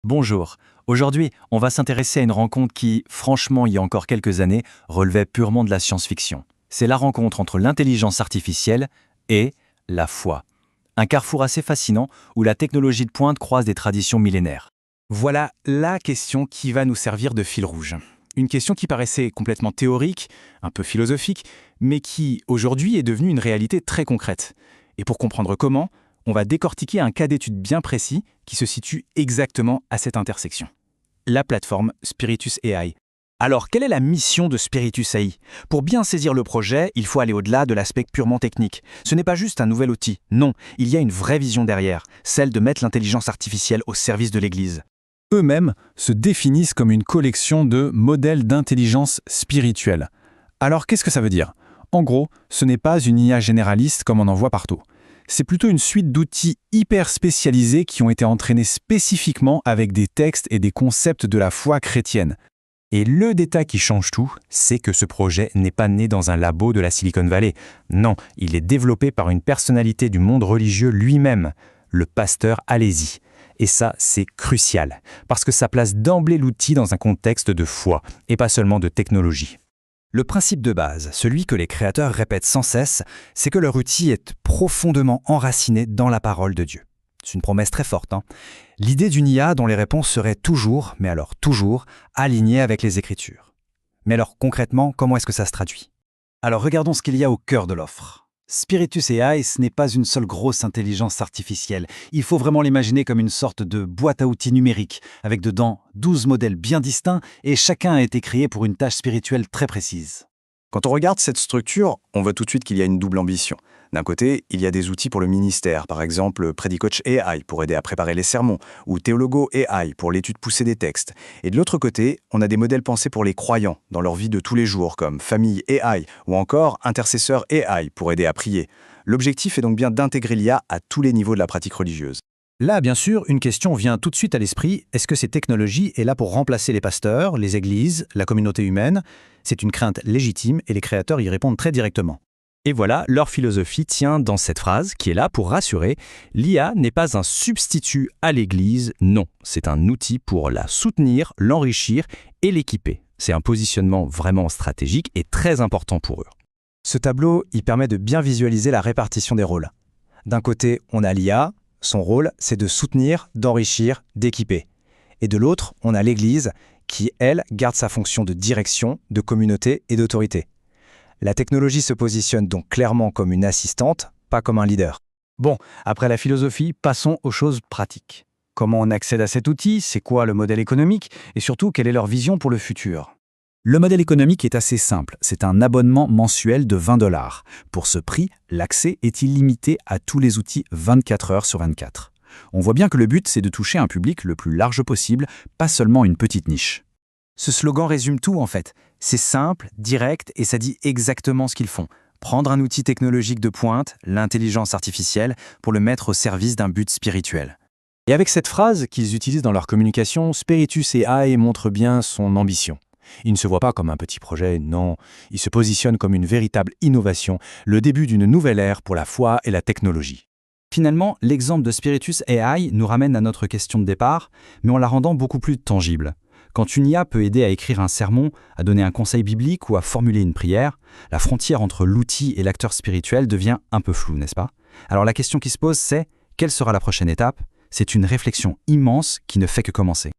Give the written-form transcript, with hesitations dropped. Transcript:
Bonjour. Aujourd'hui, on va s'intéresser à une rencontre qui, franchement, il y a encore quelques années, relevait purement de la science-fiction. C'est la rencontre entre l'intelligence artificielle et la foi. Un carrefour assez fascinant où la technologie de pointe croise des traditions millénaires. Voilà la question qui va nous servir de fil rouge. Une question qui paraissait complètement théorique, un peu philosophique, mais qui, aujourd'hui, est devenue une réalité très concrète. Et pour comprendre comment, on va décortiquer un cas d'étude bien précis qui se situe exactement à cette intersection. La plateforme Spiritus AI. Alors, quelle est la mission de Spiritus AI? Pour bien saisir le projet, il faut aller au-delà de l'aspect purement technique. Ce n'est pas juste un nouvel outil, non, il y a une vraie vision derrière, celle de mettre l'intelligence artificielle au service de l'Église. Eux-mêmes se définissent comme une collection de modèles d'intelligence spirituelle. Alors qu'est-ce que ça veut dire? En gros, ce n'est pas une IA généraliste comme on en voit partout. C'est plutôt une suite d'outils hyper spécialisés qui ont été entraînés spécifiquement avec des textes et des concepts de la foi chrétienne. Et le détail qui change tout, c'est que ce projet n'est pas né dans un labo de la Silicon Valley. Non, il est développé par une personnalité du monde religieux lui-même, le pasteur Alesi. Et ça, c'est crucial, parce que ça place d'emblée l'outil dans un contexte de foi, et pas seulement de technologie. Le principe de base, celui que les créateurs répètent sans cesse, c'est que leur outil est profondément enraciné dans la parole de Dieu. C'est une promesse très forte, hein. L'idée d'une IA dont les réponses seraient toujours, mais alors toujours, alignées avec les Écritures. Mais alors concrètement, comment est-ce que ça se traduit? Alors regardons ce qu'il y a au cœur de l'offre. Spiritus AI, ce n'est pas une seule grosse intelligence artificielle. Il faut vraiment l'imaginer comme une sorte de boîte à outils numérique, avec dedans 12 modèles bien distincts et chacun a été créé pour une tâche spirituelle très précise. Quand on regarde cette structure, on voit tout de suite qu'il y a une double ambition. D'un côté, il y a des outils pour le ministère, par exemple Predicoach AI pour aider à préparer les sermons, ou Theologo AI pour l'étude poussée des textes. Et de l'autre côté, on a des modèles pensés pour les croyants, dans leur vie de tous les jours, comme Famille AI, ou encore Intercesseur AI pour aider à prier. L'objectif est donc bien d'intégrer l'IA à tous les niveaux de la pratique religieuse. Là, bien sûr, une question vient tout de suite à l'esprit. Est-ce que ces technologies sont là pour remplacer les pasteurs, les églises, la communauté humaine? C'est une crainte légitime et les créateurs y répondent très directement. Et voilà, leur philosophie tient dans cette phrase qui est là pour rassurer. L'IA n'est pas un substitut à l'Église, non. C'est un outil pour la soutenir, l'enrichir et l'équiper. C'est un positionnement vraiment stratégique et très important pour eux. Ce tableau, il permet de bien visualiser la répartition des rôles. D'un côté, on a l'IA. Son rôle, c'est de soutenir, d'enrichir, d'équiper. Et de l'autre, on a l'Église qui, elle, garde sa fonction de direction, de communauté et d'autorité. La technologie se positionne donc clairement comme une assistante, pas comme un leader. Bon, après la philosophie, passons aux choses pratiques. Comment on accède à cet outil? C'est quoi le modèle économique? Et surtout, quelle est leur vision pour le futur? Le modèle économique est assez simple, c'est un abonnement mensuel de 20 $. Pour ce prix, l'accès est illimité à tous les outils 24 heures sur 24. On voit bien que le but, c'est de toucher un public le plus large possible, pas seulement une petite niche. Ce slogan résume tout en fait. C'est simple, direct et ça dit exactement ce qu'ils font. Prendre un outil technologique de pointe, l'intelligence artificielle, pour le mettre au service d'un but spirituel. Et avec cette phrase qu'ils utilisent dans leur communication, Spiritus AI montre bien son ambition. Il ne se voit pas comme un petit projet, non. Il se positionne comme une véritable innovation, le début d'une nouvelle ère pour la foi et la technologie. Finalement, l'exemple de Spiritus AI nous ramène à notre question de départ, mais en la rendant beaucoup plus tangible. Quand une IA peut aider à écrire un sermon, à donner un conseil biblique ou à formuler une prière, la frontière entre l'outil et l'acteur spirituel devient un peu floue, n'est-ce pas? Alors la question qui se pose, c'est quelle sera la prochaine étape? C'est une réflexion immense qui ne fait que commencer.